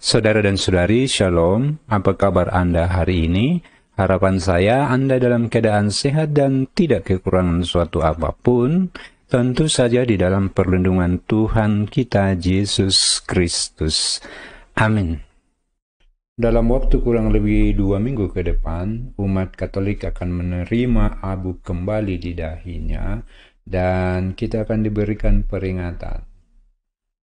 Saudara dan saudari, Shalom. Apa kabar Anda hari ini? Harapan saya Anda dalam keadaan sehat dan tidak kekurangan suatu apapun, tentu saja di dalam perlindungan Tuhan kita Yesus Kristus. Amin. Dalam waktu kurang lebih 2 minggu ke depan, umat Katolik akan menerima abu kembali di dahinya dan kita akan diberikan peringatan.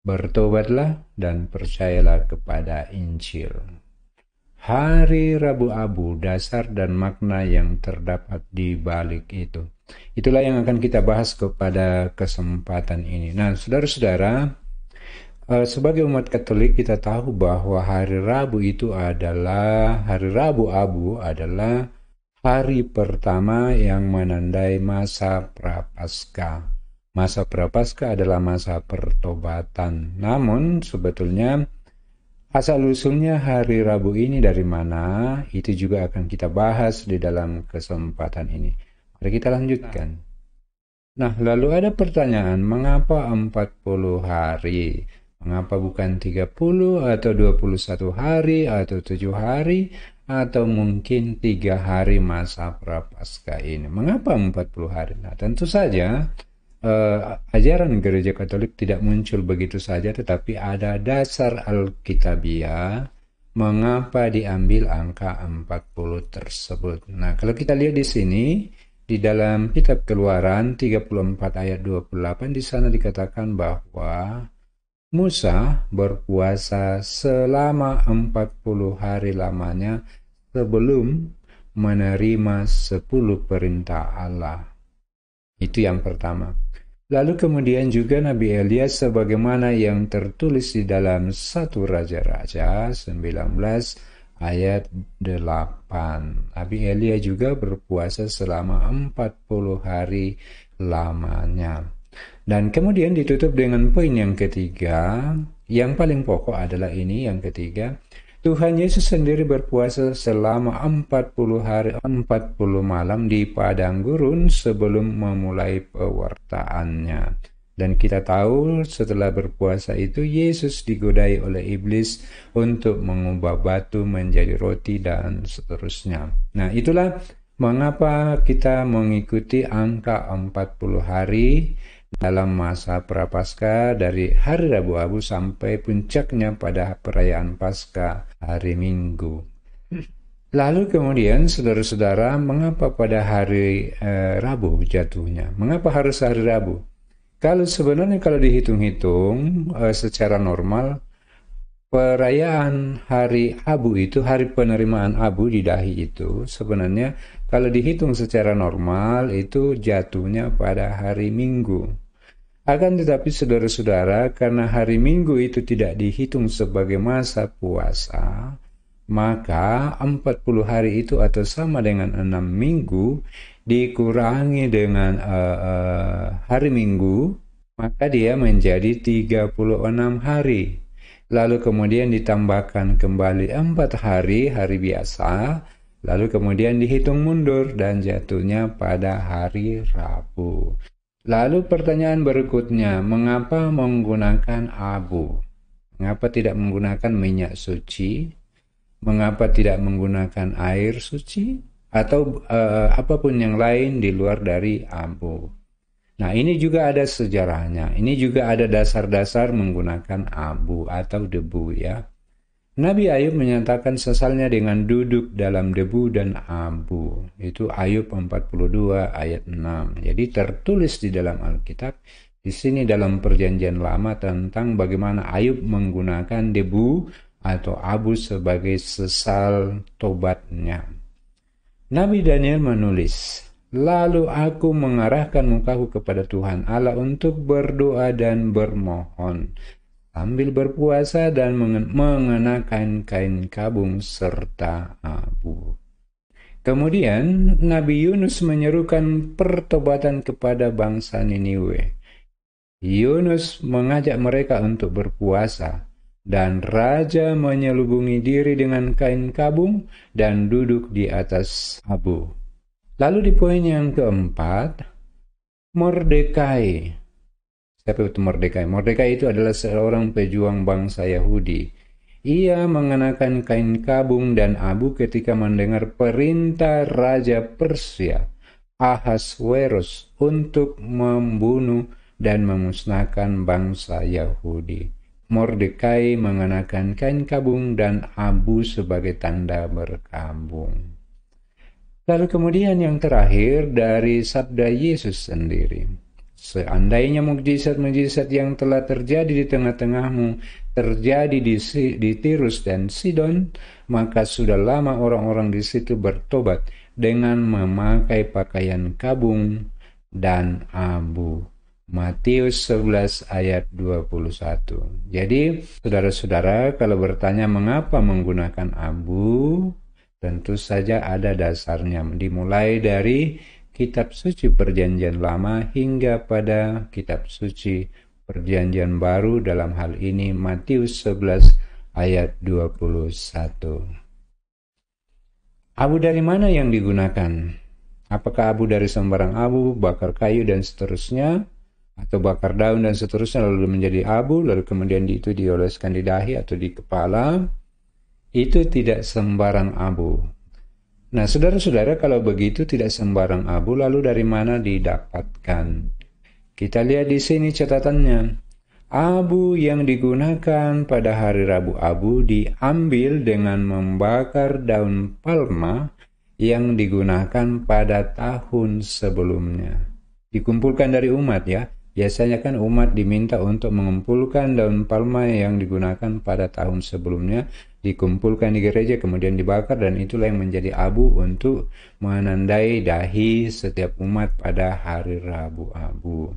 Bertobatlah dan percayalah kepada Injil. Hari Rabu Abu, dasar dan makna yang terdapat di balik itu. Itulah yang akan kita bahas kepada kesempatan ini. Nah, saudara-saudara, sebagai umat Katolik kita tahu bahwa hari Rabu Abu adalah hari pertama yang menandai masa Prapaskah. Masa Prapaskah adalah masa pertobatan. Namun sebetulnya asal-usulnya hari Rabu ini dari mana? Itu juga akan kita bahas di dalam kesempatan ini. Mari kita lanjutkan. Nah, lalu ada pertanyaan, mengapa 40 hari? Mengapa bukan 30 atau 21 hari atau 7 hari atau mungkin 3 hari masa Prapaskah ini? Mengapa 40 hari? Nah, tentu saja ajaran gereja Katolik tidak muncul begitu saja, tetapi ada dasar Alkitabiah mengapa diambil angka 40 tersebut. Nah, kalau kita lihat di sini, di dalam kitab Keluaran 34 ayat 28, di sana dikatakan bahwa Musa berpuasa selama 40 hari lamanya sebelum menerima 10 perintah Allah. Itu yang pertama. Lalu kemudian juga Nabi Elia sebagaimana yang tertulis di dalam 1 Raja-Raja 19 ayat 8. Nabi Elia juga berpuasa selama 40 hari lamanya. Dan kemudian ditutup dengan poin yang ketiga, yang paling pokok adalah ini, yang ketiga, Tuhan Yesus sendiri berpuasa selama 40 hari 40 malam di padang gurun sebelum memulai pewartaannya. Dan kita tahu setelah berpuasa itu Yesus digodai oleh iblis untuk mengubah batu menjadi roti dan seterusnya. Nah, itulah mengapa kita mengikuti angka 40 hari dalam masa Prapaskah dari hari Rabu Abu sampai puncaknya pada perayaan Paskah hari Minggu. Lalu kemudian saudara-saudara, mengapa pada hari Rabu jatuhnya? Mengapa harus hari Rabu? Kalau dihitung-hitung secara normal, perayaan hari Abu itu, hari penerimaan Abu di dahi itu, sebenarnya kalau dihitung secara normal itu jatuhnya pada hari Minggu. Akan tetapi saudara-saudara, karena hari Minggu itu tidak dihitung sebagai masa puasa, maka 40 hari itu atau sama dengan 6 minggu dikurangi dengan hari Minggu, maka dia menjadi 36 hari. Lalu kemudian ditambahkan kembali 4 hari, hari biasa, lalu kemudian dihitung mundur dan jatuhnya pada hari Rabu. Lalu pertanyaan berikutnya, mengapa menggunakan abu? Mengapa tidak menggunakan minyak suci? Mengapa tidak menggunakan air suci? Atau apapun yang lain di luar dari abu? Nah, ini juga ada sejarahnya. Ini juga ada dasar-dasar menggunakan abu atau debu ya. Nabi Ayub menyatakan sesalnya dengan duduk dalam debu dan abu. Itu Ayub 42 ayat 6. Jadi tertulis di dalam Alkitab, di sini dalam perjanjian lama tentang bagaimana Ayub menggunakan debu atau abu sebagai sesal tobatnya. Nabi Daniel menulis, lalu aku mengarahkan mukaku kepada Tuhan Allah untuk berdoa dan bermohon, sambil berpuasa dan mengenakan kain kabung serta abu. Kemudian Nabi Yunus menyerukan pertobatan kepada bangsa Niniwe. Yunus mengajak mereka untuk berpuasa, dan raja menyelubungi diri dengan kain kabung dan duduk di atas abu. Lalu di poin yang keempat, Mordekai. Siapa itu Mordekai? Mordekai itu adalah seorang pejuang bangsa Yahudi Ia mengenakan kain kabung dan abu ketika mendengar perintah Raja Persia, Ahasverus, untuk membunuh dan memusnahkan bangsa Yahudi. Mordekai mengenakan kain kabung dan abu sebagai tanda berkabung. Lalu kemudian yang terakhir dari sabda Yesus sendiri. Seandainya mukjizat-mukjizat yang telah terjadi di tengah-tengahmu terjadi di Tirus dan Sidon, maka sudah lama orang-orang di situ bertobat dengan memakai pakaian kabung dan abu. Matius 11 ayat 21. Jadi, saudara-saudara, kalau bertanya mengapa menggunakan abu, tentu saja ada dasarnya, dimulai dari kitab suci Perjanjian Lama hingga pada kitab suci Perjanjian Baru, dalam hal ini Matius 11 ayat 21. Abu dari mana yang digunakan? Apakah abu dari sembarang abu, bakar kayu dan seterusnya, atau bakar daun dan seterusnya lalu menjadi abu, lalu kemudian itu dioleskan di dahi atau di kepala? Itu tidak sembarang abu. Nah, saudara-saudara, kalau begitu tidak sembarang abu, lalu dari mana didapatkan? Kita lihat di sini catatannya. Abu yang digunakan pada hari Rabu Abu diambil dengan membakar daun palma yang digunakan pada tahun sebelumnya. Dikumpulkan dari umat ya. Biasanya kan umat diminta untuk mengumpulkan daun palma yang digunakan pada tahun sebelumnya, dikumpulkan di gereja, kemudian dibakar, dan itulah yang menjadi abu untuk menandai dahi setiap umat pada hari Rabu Abu.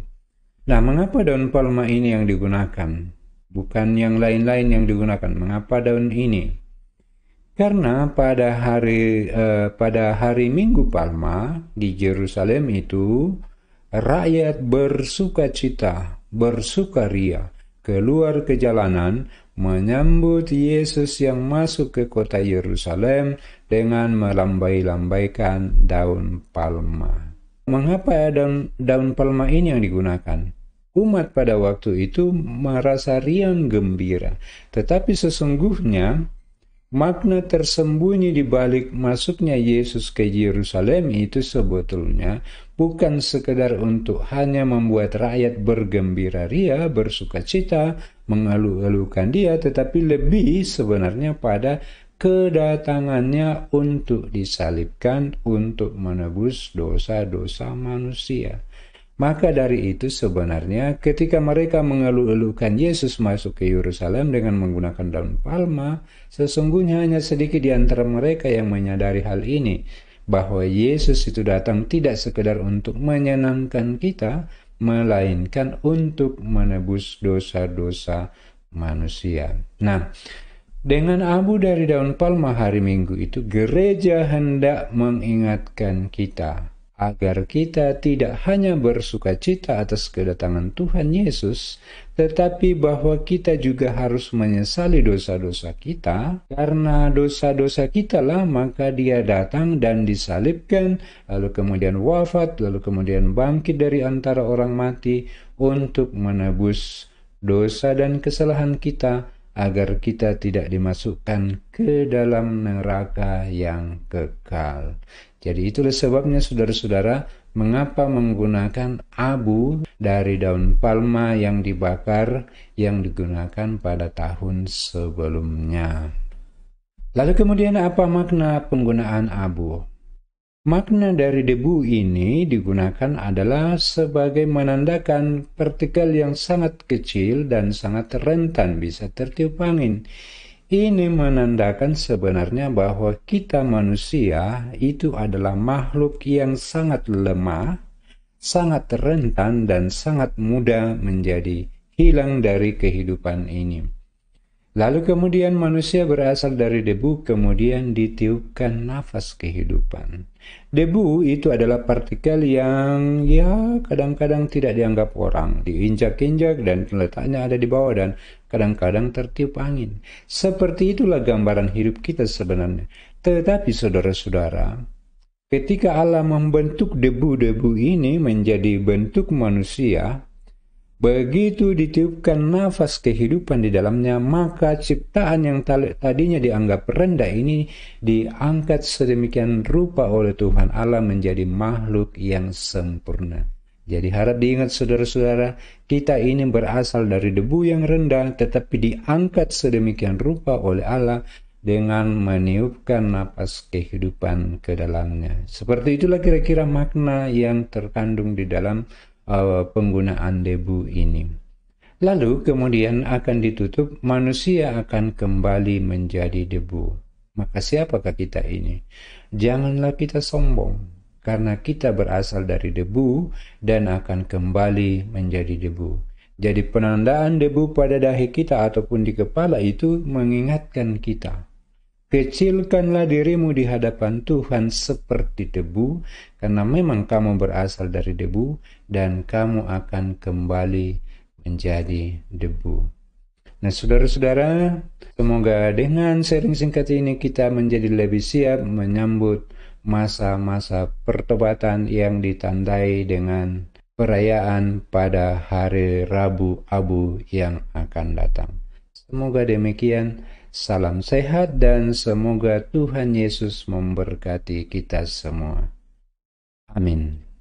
Nah, mengapa daun palma ini yang digunakan? Bukan yang lain-lain yang digunakan. Mengapa daun ini? Karena pada hari Minggu Palma di Yerusalem itu, rakyat bersukacita, bersukaria, keluar ke jalanan menyambut Yesus yang masuk ke kota Yerusalem dengan melambai-lambaikan daun palma. Mengapa daun palma ini yang digunakan? Umat pada waktu itu merasa riang gembira, tetapi sesungguhnya makna tersembunyi di balik masuknya Yesus ke Yerusalem itu sebetulnya bukan sekedar untuk hanya membuat rakyat bergembira ria, bersukacita, mengeluh-elukan dia, tetapi lebih sebenarnya pada kedatangannya untuk disalibkan, untuk menebus dosa-dosa manusia. Maka dari itu sebenarnya ketika mereka mengeluh-elukan Yesus masuk ke Yerusalem dengan menggunakan daun palma, sesungguhnya hanya sedikit di antara mereka yang menyadari hal ini, bahwa Yesus itu datang tidak sekedar untuk menyenangkan kita, melainkan untuk menebus dosa-dosa manusia. Nah, dengan abu dari daun palma hari Minggu itu, gereja hendak mengingatkan kita agar kita tidak hanya bersukacita atas kedatangan Tuhan Yesus, tetapi bahwa kita juga harus menyesali dosa-dosa kita. Karena dosa-dosa kita lah maka dia datang dan disalibkan, lalu kemudian wafat, lalu kemudian bangkit dari antara orang mati untuk menebus dosa dan kesalahan kita, agar kita tidak dimasukkan ke dalam neraka yang kekal. Jadi itulah sebabnya saudara-saudara, mengapa menggunakan abu dari daun palma yang dibakar yang digunakan pada tahun sebelumnya. Lalu kemudian apa makna penggunaan abu? Makna dari debu ini digunakan adalah sebagai menandakan partikel yang sangat kecil dan sangat rentan bisa tertiup angin. Ini menandakan sebenarnya bahwa kita manusia itu adalah makhluk yang sangat lemah, sangat rentan, dan sangat mudah menjadi hilang dari kehidupan ini. Lalu kemudian manusia berasal dari debu, kemudian ditiupkan nafas kehidupan. Debu itu adalah partikel yang kadang-kadang tidak dianggap orang, diinjak-injak dan letaknya ada di bawah dan kadang-kadang tertiup angin. Seperti itulah gambaran hidup kita sebenarnya. Tetapi saudara-saudara, ketika Allah membentuk debu-debu ini menjadi bentuk manusia, Begitu ditiupkan nafas kehidupan di dalamnya, maka ciptaan yang tadinya dianggap rendah ini diangkat sedemikian rupa oleh Tuhan Allah menjadi makhluk yang sempurna. Jadi harap diingat saudara-saudara, kita ini berasal dari debu yang rendah, tetapi diangkat sedemikian rupa oleh Allah dengan meniupkan napas kehidupan ke dalamnya. Seperti itulah kira-kira makna yang terkandung di dalam penggunaan debu ini. Lalu kemudian akan ditutup, manusia akan kembali menjadi debu. Maka siapakah kita ini? Janganlah kita sombong, karena kita berasal dari debu dan akan kembali menjadi debu. Jadi penandaan debu pada dahi kita ataupun di kepala itu mengingatkan kita, kecilkanlah dirimu di hadapan Tuhan seperti debu, karena memang kamu berasal dari debu dan kamu akan kembali menjadi debu. Nah, saudara-saudara, semoga dengan sharing singkat ini kita menjadi lebih siap menyambut masa-masa pertobatan yang ditandai dengan perayaan pada hari Rabu Abu yang akan datang. Semoga demikian. Salam sehat dan semoga Tuhan Yesus memberkati kita semua. Amin.